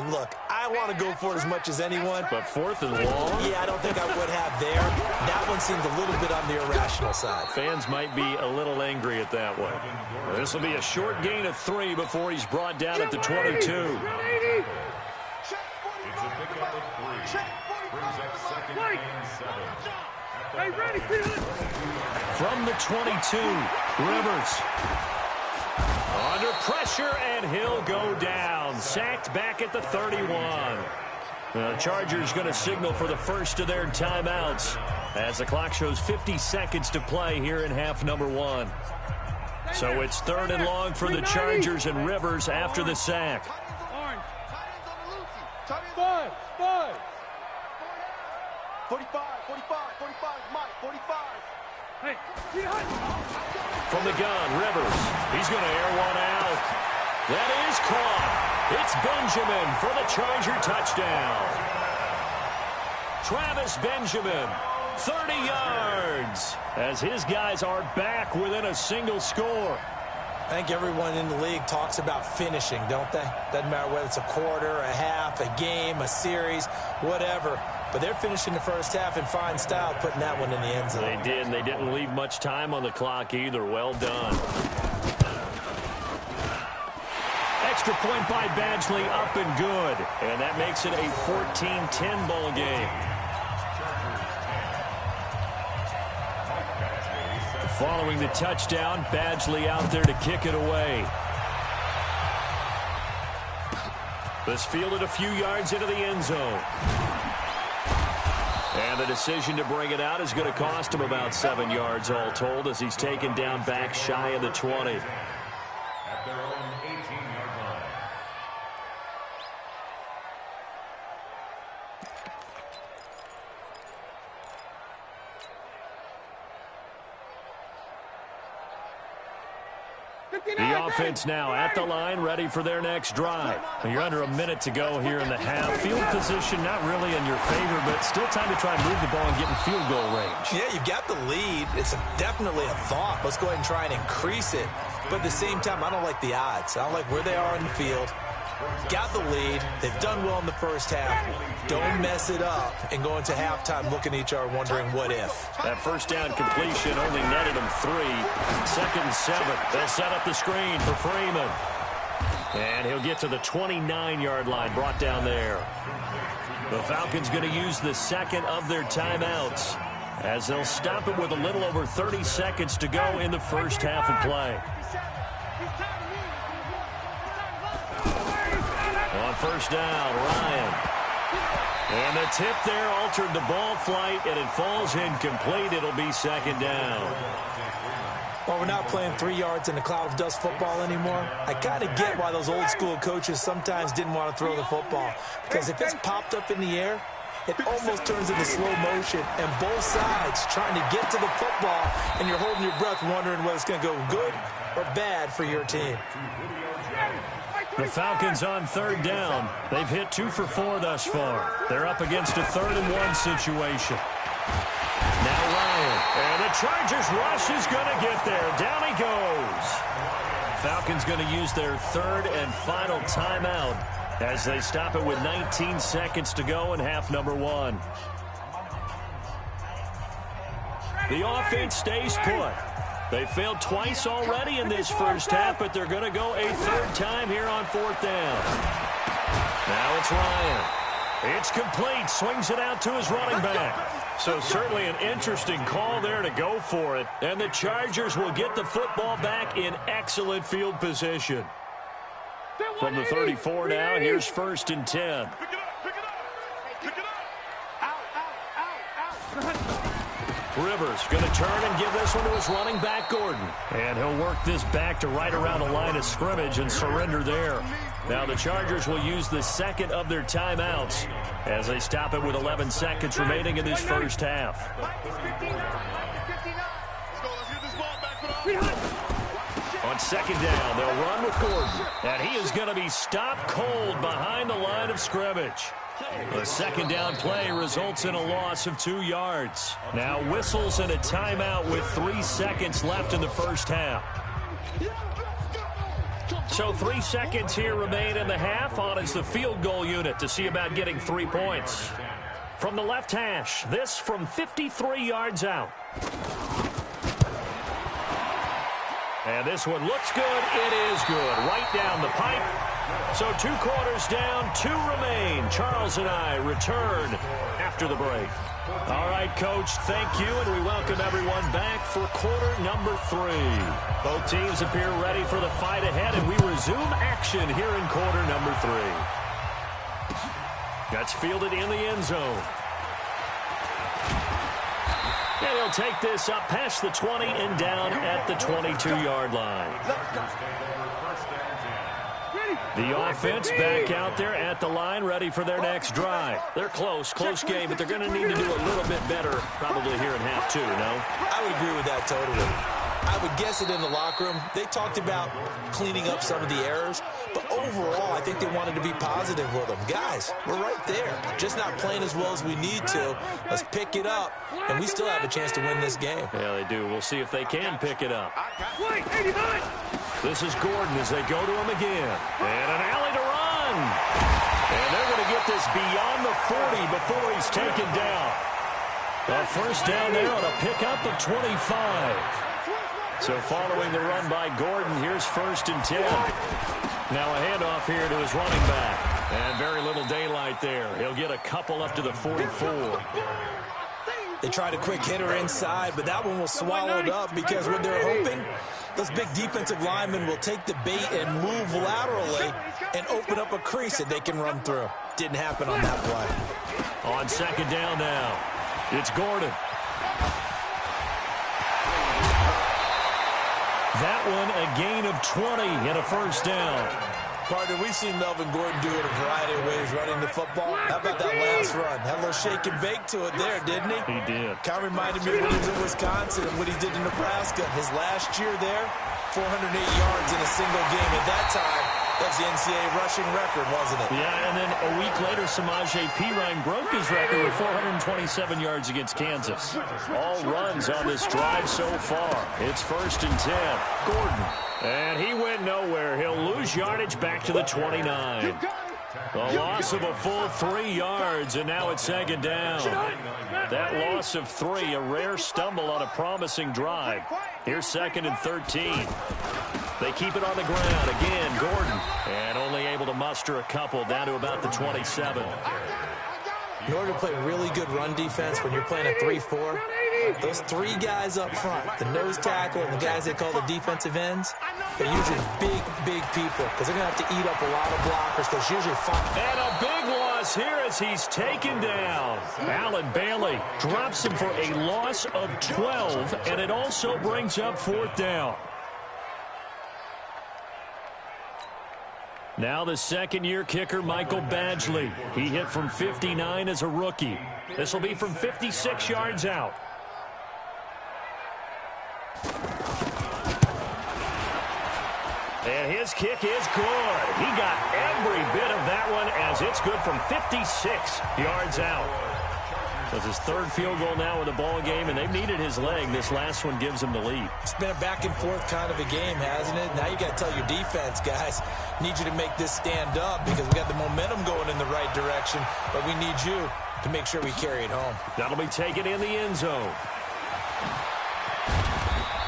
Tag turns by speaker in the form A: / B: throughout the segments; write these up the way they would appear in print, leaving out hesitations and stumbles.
A: And look, I want to go for it as much as anyone.
B: But 4th and long?
A: Yeah, I don't think I would have there. That one seems a little bit on the irrational side.
B: Fans might be a little angry at that one. This will be a short gain of 3 before he's brought down at the 22. From the 22, Rivers. Under pressure, and he'll go down. Sacked back at the 31. The Chargers going to signal for the first of their timeouts as the clock shows 50 seconds to play here in half number 1. So it's 3rd and long for the Chargers, and Rivers after the sack.
C: 45, Mike, 45. Hey.
B: From the gun, Rivers. He's going to air one out. That is caught. It's Benjamin for the Charger touchdown. Travis Benjamin, 30 yards, as his guys are back within a single score.
A: I think everyone in the league talks about finishing, don't they? Doesn't matter whether it's a quarter, a half, a game, a series, whatever. But they're finishing the first half in fine style, putting that one in the end zone.
B: They did, and they didn't leave much time on the clock either. Well done. Extra point by Badgley, up and good. And that makes it a 14-10 ball game. Following the touchdown, Badgley out there to kick it away. This fielded a few yards into the end zone. And the decision to bring it out is going to cost him about 7 yards all told as he's taken down back shy of the 20.
D: At their own 18-yard line.
B: The offense now at the line, ready for their next drive. You're under a minute to go here in the half. Field position not really in your favor, but still time to try and move the ball and get in field goal range.
A: Yeah, you've got the lead. It's definitely a thought. Let's go ahead and try and increase it. But at the same time, I don't like the odds. I don't like where they are in the field. Got the lead. They've done well in the first half. Don't mess it up and go into halftime looking at each other wondering what if.
B: That first down completion only netted them 3. 2nd and 7. They'll set up the screen for Freeman. And he'll get to the 29-yard line, brought down there. The Falcons going to use the second of their timeouts as they'll stop it with a little over 30 seconds to go in the first half of play. On first down, Ryan. And the tip there altered the ball flight, and it falls incomplete. It'll be 2nd down.
A: Well, we're not playing 3 yards in a cloud of dust football anymore. I kind of get why those old school coaches sometimes didn't want to throw the football. Because if it's popped up in the air, it almost turns into slow motion, and both sides trying to get to the football, and you're holding your breath wondering whether it's going to go good or bad for your team.
B: The Falcons on 3rd down. They've hit 2 for 4 thus far. They're up against a 3rd and 1 situation. Now Ryan. And the Chargers rush is going to get there. Down he goes. Falcons going to use their 3rd and final timeout as they stop it with 19 seconds to go in half number 1. The offense stays put. They failed twice already in this first half, but they're going to go a 3rd time here on 4th down. Now it's Ryan. It's complete. Swings it out to his running back. So certainly an interesting call there to go for it. And the Chargers will get the football back in excellent field position. From the 34 now, here's 1st and 10. Rivers going to turn and give this one to his running back, Gordon. And he'll work this back to right around the line of scrimmage and surrender there. Now the Chargers will use the second of their timeouts as they stop it with 11 seconds remaining in this first half. On 2nd down, they'll run with Gordon. And he is going to be stopped cold behind the line of scrimmage. The 2nd down play results in a loss of 2 yards. Now whistles and a timeout with 3 seconds left in the first half. So 3 seconds here remain in the half. On is the field goal unit to see about getting 3 points. From the left hash, this from 53 yards out. And this one looks good. It is good. Right down the pipe. So 2 quarters down, 2 remain. Charles and I return after the break. All right, Coach, thank you, and we welcome everyone back for quarter number 3. Both teams appear ready for the fight ahead, and we resume action here in quarter number 3. That's fielded in the end zone. And he'll take this up past the 20 and down at the 22-yard line. The offense back out there at the line, ready for their next drive. They're close game, but they're going to need to do a little bit better probably here in half 2, no?
A: I would agree with that totally. I would guess it in the locker room. They talked about cleaning up some of the errors, but overall, I think they wanted to be positive with them. Guys, we're right there. Just not playing as well as we need to. Let's pick it up, and we still have a chance to win this game.
B: Yeah, they do. We'll see if they can pick it up. This is Gordon as they go to him again. And an alley to run. And they're going to get this beyond the 40 before he's taken down. A first down there on a pickup of 25. So following the run by Gordon, here's 1st and 10. Now a handoff here to his running back. And very little daylight there. He'll get a couple up to the 44.
A: They tried a quick hitter inside, but that one was swallowed up because what they're hoping, those big defensive linemen will take the bait and move laterally and open up a crease that they can run through. Didn't happen on that play.
B: On 2nd down now, it's Gordon. That one a gain of 20 and a first down.
A: Partner, we've seen Melvin Gordon do it a variety of ways running the football. How about that last run? Had a little shake and bake to it there, didn't he?
B: He did.
A: Kind of reminded me of when he was in Wisconsin and what he did in Nebraska. His last year there, 408 yards in a single game. At that time, that was the NCAA rushing record, wasn't it?
B: Yeah, and then a week later, Samaje Perine broke his record with 427 yards against Kansas. All runs on this drive so far. It's 1st and 10. Gordon. And he went nowhere. He'll lose yardage back to the 29. A loss of a full 3 yards, and now it's 2nd down. That loss of 3, a rare stumble on a promising drive. Here's 2nd and 13. They keep it on the ground. Again, Gordon. And only able to muster a couple down to about the 27.
A: In order to play really good run defense when you're playing a 3-4, those 3 guys up front, the nose tackle and the guys they call the defensive ends, they're usually big people because they're going to have to eat up a lot of blockers because usually 5.
B: And a big loss here as he's taken down. Allen Bailey drops him for a loss of 12, and it also brings up 4th down. Now the second-year kicker, Michael Badgley. He hit from 59 as a rookie. This will be from 56 yards out. And his kick is good. He got every bit of that one as it's good from 56 yards out. That's his 3rd field goal now in the ball game, and they've needed his leg. This last one gives him the lead.
A: It's been a back-and-forth kind of a game, hasn't it? Now you got to tell your defense, guys, need you to make this stand up because we got the momentum going in the right direction, but we need you to make sure we carry it home.
B: That'll be taken in the end zone.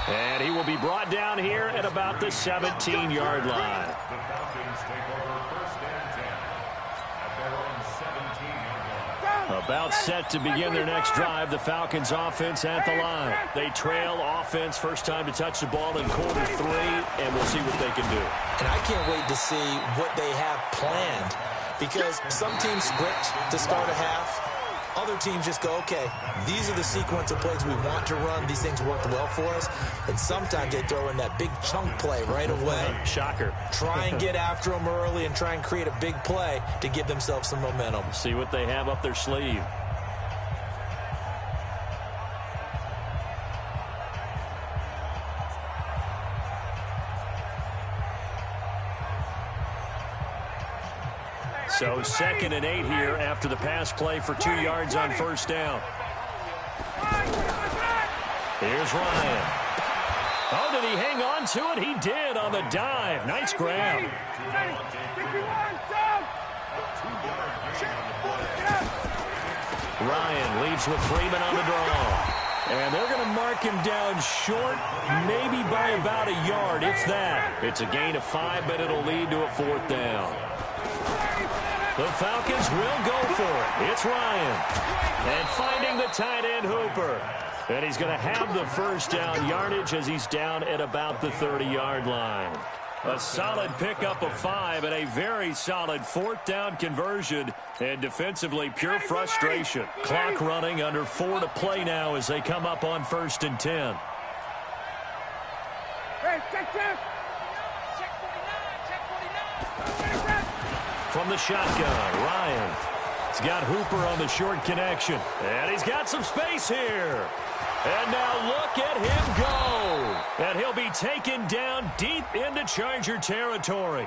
B: And he will be brought down here at about the 17-yard line. About set to begin their next drive. The Falcons offense at the line. They trail offense, first time to touch the ball in quarter 3, and we'll see what they can do.
A: And I can't wait to see what they have planned because some teams script to start a half. Other teams just go, okay, these are the sequence of plays we want to run. These things worked well for us. And sometimes they throw in that big chunk play right away.
B: Shocker.
A: Try and get after them early and try and create a big play to give themselves some momentum.
B: See what they have up their sleeve. So 2nd and 8 here after the pass play for 2 yards on first down. Here's Ryan. Oh, did he hang on to it? He did on the dive. Nice grab. Ryan leaves with Freeman on the draw. And they're going to mark him down short, maybe by about a yard, if that. It's a gain of 5, but it'll lead to a 4th down. The Falcons will go for it. It's Ryan. And finding the tight end, Hooper. And he's going to have the first down yardage as he's down at about the 30-yard line. A solid pickup of 5 and a very solid 4th down conversion. And defensively, pure frustration. Clock running, under 4 to play now as they come up on 1st and 10. From the shotgun, Ryan. He's got Hooper on the short connection. And he's got some space here. And now look at him go. And he'll be taken down deep into Charger territory.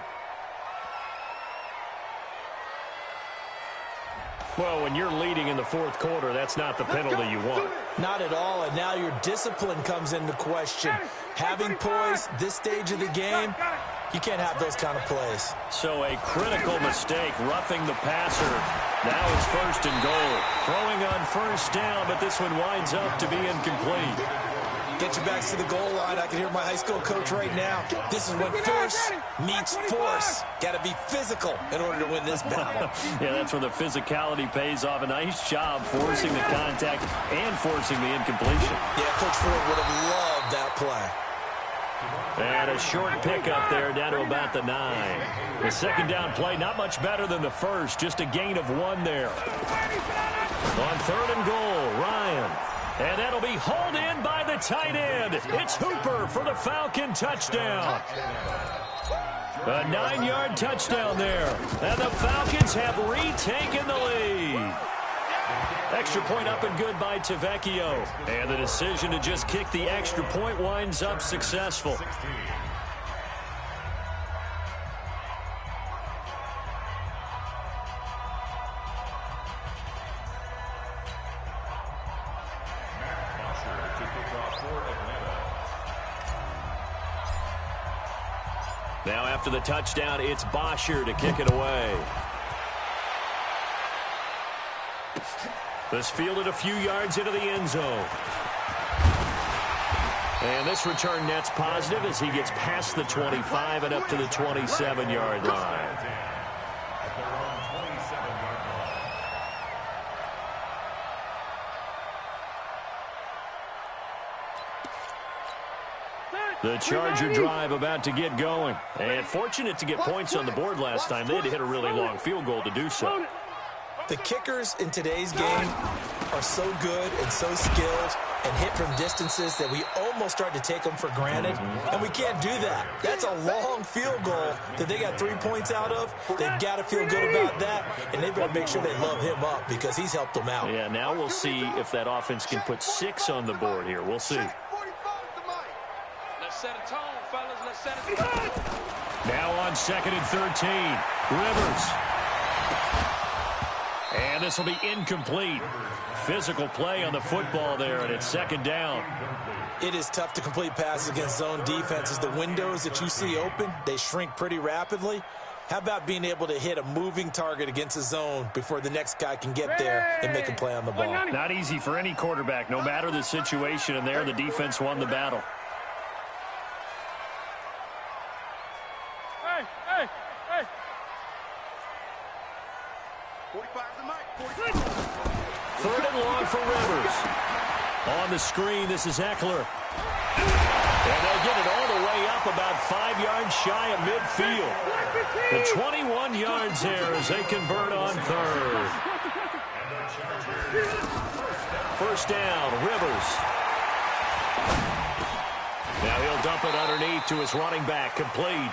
B: Well, when you're leading in the 4th quarter, that's not the penalty you want.
A: Not at all, and now your discipline comes into question. Having poise this stage of the game, you can't have those kind of plays.
B: So a critical mistake, roughing the passer. Now it's 1st and goal. Throwing on 1st down, but this one winds up to be incomplete.
A: Get your backs to the goal line. I can hear my high school coach right now. This is when force meets force. Got to be physical in order to win this battle.
B: Yeah, that's where the physicality pays off. A nice job forcing the contact and forcing the incompletion.
A: Yeah, Coach Ford would have loved that play.
B: And a short pickup there down to about the 9. The 2nd down play, not much better than the first. Just a gain of 1 there. On 3rd and goal, Ryan. And that'll be hauled in by the tight end. It's Hooper for the Falcon touchdown. A 9-yard touchdown there. And the Falcons have retaken the lead. Extra point up and good by Tavecchio. And the decision to just kick the extra point winds up successful. Now after the touchdown, it's Bosher to kick it away. This fielded a few yards into the end zone. And this return net's positive as he gets past the 25 and up to the 27-yard line. The Charger drive about to get going. And fortunate to get points on the board last time. They had to hit a really long field goal to do so.
A: The kickers in today's game are so good and so skilled and hit from distances that we almost start to take them for granted. And we can't do that. That's a long field goal that they got 3 points out of. They've got to feel good about that, and they better make sure they love him up because he's helped them out.
B: Yeah, now we'll see if that offense can put 6 on the board here. We'll see.
C: Let's set a tone, fellas. Let's set a tone.
B: Now on 2nd and 13. Rivers. And this will be incomplete. Physical play on the football there, and it's 2nd down.
A: It is tough to complete passes against zone defenses. The windows that you see open, they shrink pretty rapidly. How about being able to hit a moving target against a zone before the next guy can get there and make a play on the ball?
B: Not easy for any quarterback, no matter the situation, and there the defense won the battle.
C: Hey. 45 the mic.
B: 3rd and long for Rivers. On the screen, this is Eckler. And they'll get it all the way up about 5 yards shy of midfield. The 21 yards there as they convert on 3rd. 1st down, Rivers. Now he'll dump it underneath to his running back, complete.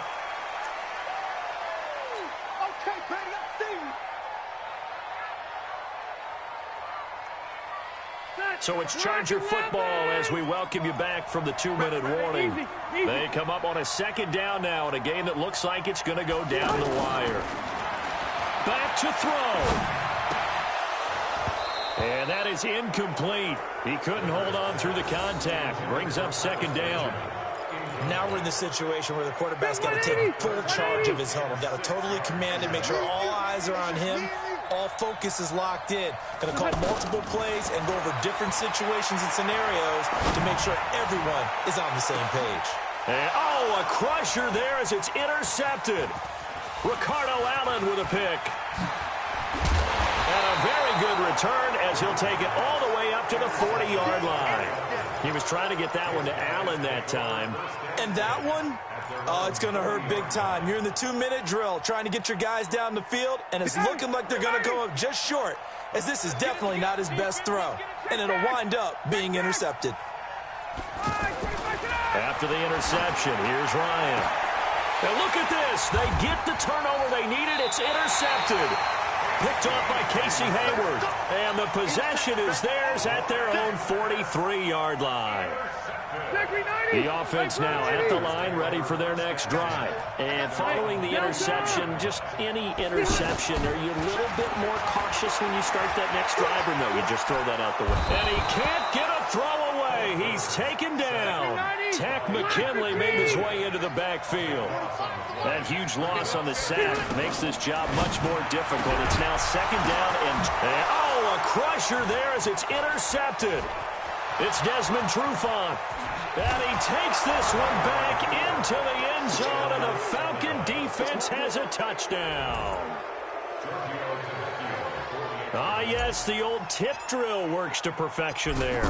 B: So it's Charger football as we welcome you back from the 2-minute warning. They come up on a 2nd down now in a game that looks like it's going to go down the wire. Back to throw. And that is incomplete. He couldn't hold on through the contact. Brings up 2nd down.
A: Now we're in the situation where the quarterback's got to take full charge of his huddle. Got to totally command it, make sure all eyes are on him. All focus is locked in. Going to call multiple plays and go over different situations and scenarios to make sure everyone is on the same page.
B: And, a crusher there as it's intercepted. Ricardo Allen with a pick. And a very good return as he'll take it all the way up to the 40-yard line. He was trying to get that one to Allen that time.
A: And that one, it's going to hurt big time. You're in the 2-minute drill trying to get your guys down the field, and it's looking like they're going to go up just short, as this is definitely not his best throw. And it'll wind up being intercepted.
B: After the interception, here's Ryan. Now look at this. They get the turnover they needed. It's intercepted. Picked off by Casey Hayward. And the possession is theirs at their own 43-yard line. The offense now at the line, ready for their next drive. And following the interception, just any interception, are you a little bit more cautious when you start that next drive, or no, you just throw that out the window? And he can't get a throw away. He's taken down. Tack McKinley made his way into the backfield. That huge loss on the sack makes this job much more difficult. It's now second down and a crusher there as it's intercepted. It's Desmond Trufant. And he takes this one back into the end zone, and the Falcon defense has a touchdown. Yes, the old tip drill works to perfection there.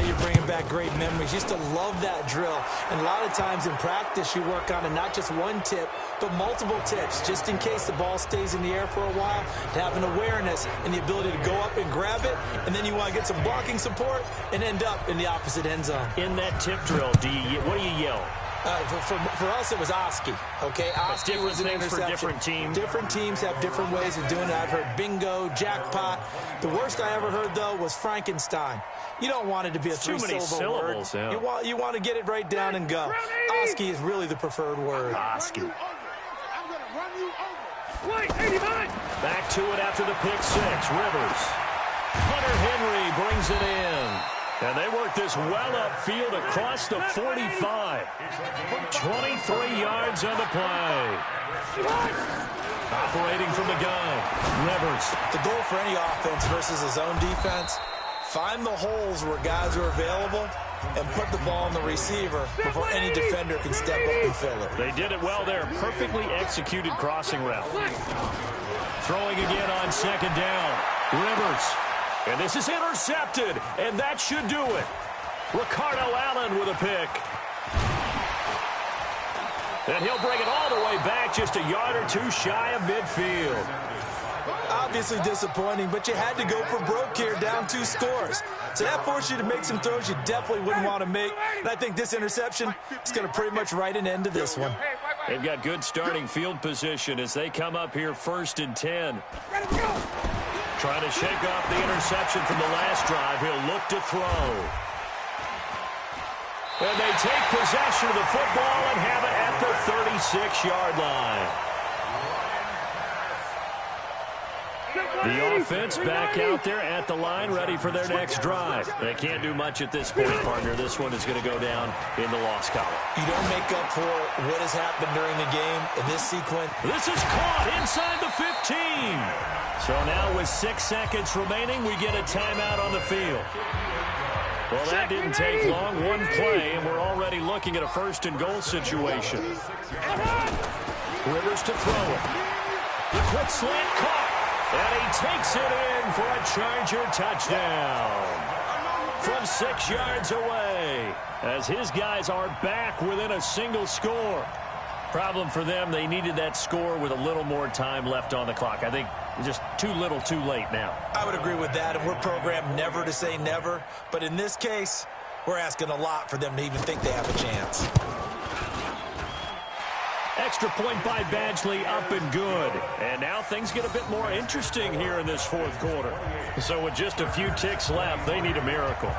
A: You're bringing back great memories. Used to love that drill. And a lot of times in practice, you work on it, not just one tip, but multiple tips, just in case the ball stays in the air for a while, to have an awareness and the ability to go up and grab it, and then you want to get some blocking support and end up in the opposite end zone.
B: In that tip drill, what do you yell?
A: For us, it was Oski. Okay, Oski was an interception.
B: For different teams.
A: Different teams have different ways of doing it. I've heard bingo, jackpot. The worst I ever heard, though, was Frankenstein. You don't want it to be a three-syllable word.
B: Yeah.
A: You want to get it right down and go. Oski is really the preferred word.
B: Oski. Back to it after the pick six. Rivers. Hunter Henry brings it in. And they work this well upfield across the 45. 23 yards on the play. Operating from the gun, Rivers.
A: The goal for any offense versus his own defense, find the holes where guys are available and put the ball on the receiver before any defender can step up and fill it.
B: They did it well there. Perfectly executed crossing route. Throwing again on second down. Rivers. And this is intercepted, and that should do it. Ricardo Allen with a pick. And he'll bring it all the way back, just a yard or two shy of midfield.
A: Obviously disappointing, but you had to go for broke here, down 2 scores. So that forced you to make some throws you definitely wouldn't want to make. And I think this interception is going to pretty much write an end to this one.
B: They've got good starting field position as they come up here 1st and 10. Trying to shake off the interception from the last drive. He'll look to throw. And they take possession of the football and have it at the 36-yard line. The offense back out there at the line, ready for their next drive. They can't do much at this point, partner. This one is going to go down in the loss column.
A: You don't make up for what has happened during the game in this sequence.
B: This is caught inside the 15. So now with 6 seconds remaining, we get a timeout on the field. Well, that didn't take long. One play, and we're already looking at a 1st and goal situation. Rivers to throw it. The quick slant caught. And he takes it in for a Charger touchdown. From 6 yards away, as his guys are back within a single score. Problem for them, they needed that score with a little more time left on the clock. I think just too little too late now.
A: I would agree with that, and we're programmed never to say never. But in this case, we're asking a lot for them to even think they have a chance.
B: Extra point by Badgley, up and good. And now things get a bit more interesting here in this 4th quarter. So with just a few ticks left, they need a miracle.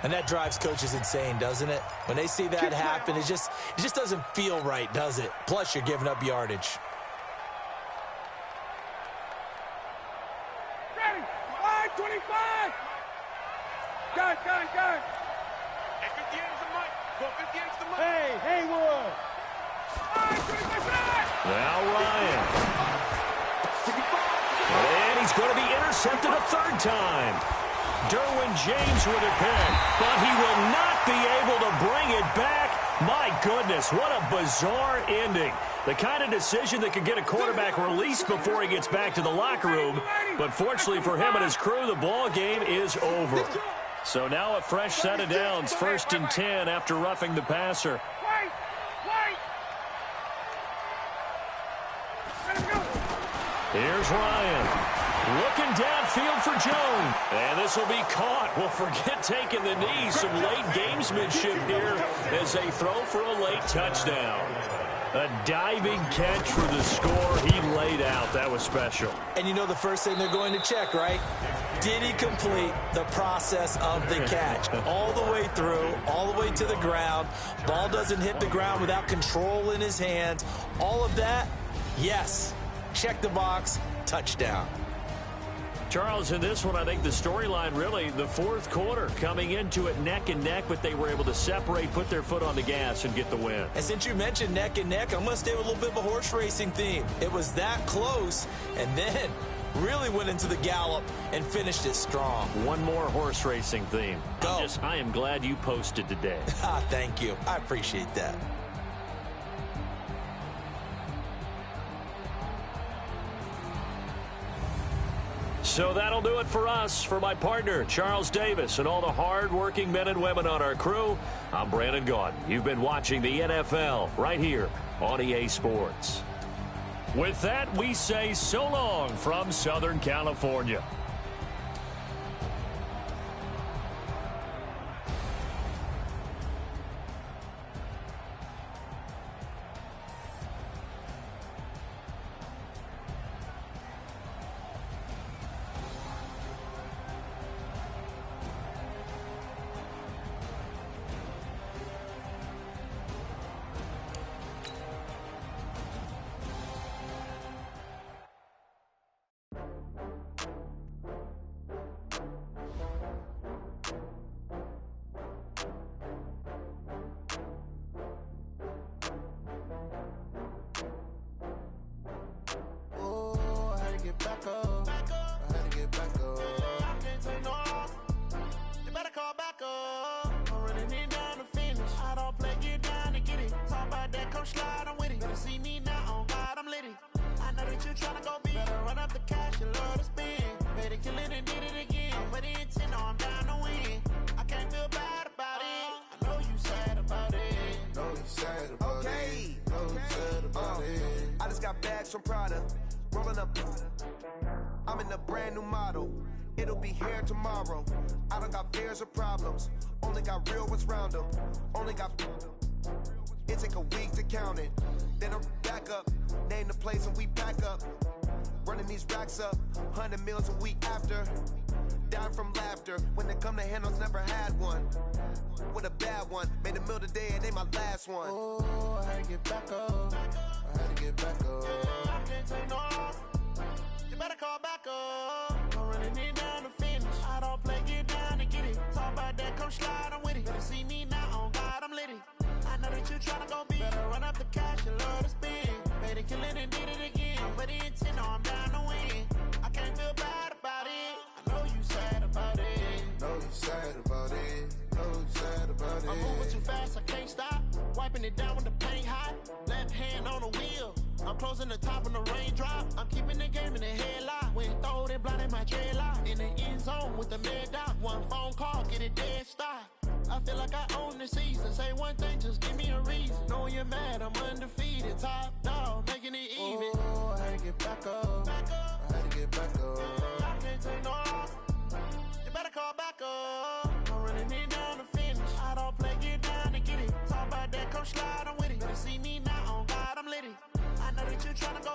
A: And that drives coaches insane, doesn't it? When they see that happen, it just doesn't feel right, does it? Plus, you're giving up yardage.
C: Gun. Hey, 58's the mic. Go, 58's the mic. Hey, Haywood.
B: Now Ryan. And he's going to be intercepted a third time. Derwin James with a pick, but he will not be able to bring it back. My goodness, what a bizarre ending. The kind of decision that could get a quarterback released before he gets back to the locker room. But fortunately for him and his crew, the ball game is over. So now a fresh set of downs, 1st and 10 after roughing the passer. Here's Ryan. Looking downfield for Jones. And this will be caught. Well, forget taking the knee. Some late gamesmanship here as they throw for a late touchdown. A diving catch for the score. He laid out. That was special.
A: And you know the first thing they're going to check, right? Did he complete the process of the catch? All the way through, all the way to the ground. Ball doesn't hit the ground without control in his hands. All of that, yes. Check the box, touchdown.
B: Charles, in this one, I think the storyline really, the fourth quarter, coming into it neck and neck, but they were able to separate, put their foot on the gas, and get the win.
A: And since you mentioned neck and neck, I'm going to stay with a little bit of a horse racing theme. It was that close, and then really went into the gallop and finished it strong.
B: One more horse racing theme.
A: Go.
B: I am glad you posted today.
A: Thank you. I appreciate that.
B: So that'll do it for us. For my partner, Charles Davis, and all the hard-working men and women on our crew, I'm Brandon Gaudin. You've been watching the NFL right here on EA Sports. With that, we say so long from Southern California.
E: Back up. I had to get back up. I can't take no off. You better call back up. I'm running it down to finish. I don't play, get down to get it. Talk about that, come slide, I'm with it. Better see me now, on God, I'm litty. I know that you tryna go big. Better run up the cash, you love to spend. Better kill it and did it again. But the intent, no, I'm down to win. I can't feel bad about it. I know you sad about it. Know you sad about it. Know you sad about it. I just got bags from Prada. Rolling up, I'm in a brand new model. It'll be here tomorrow. I don't got fears or problems. Only got real ones round them. Only got. It take a week to count it. Then I'm back up. Name the place and we pack up. Running these racks up. 100 meals a week after. Dying from laughter. When they come to handles, never had one. With a bad one. Made a meal today and they my last one. Oh, I had to get back up. I had to get back up. I can't take no off. You better call back up. I'm running it down to finish. I don't play, get down to get it. Talk about that, come slide, I'm with it. Better see me now, on God, I'm litty. I know that you tryna go big. Better run up the cash, you love to spend. Better kill it and did it again. But the intent, no, I'm down to win. I can't feel bad about it. I know you sad about it. Know you sad about it. Know you sad about it. I'm moving too fast, I can't stop. Wiping it down when the paint hot. Left hand on the wheel. I'm closing the top when the raindrop. I'm keeping the game in the headlock. When throwed and blinded my dreadlock. In the end zone with the mid dot. One phone call, get it dead stop. I feel like I own the season. Say one thing, just give me a reason. Knowing you're mad, I'm undefeated. Top dog, making it even. Oh, I had to get back up. I had to get back up. I can't take no off. You better call back up. I'm running it down to finish. I don't play, get down to get it. Talk about that, come slide, I'm with it. Better see me now, on God, I'm litty. I know that you tryna go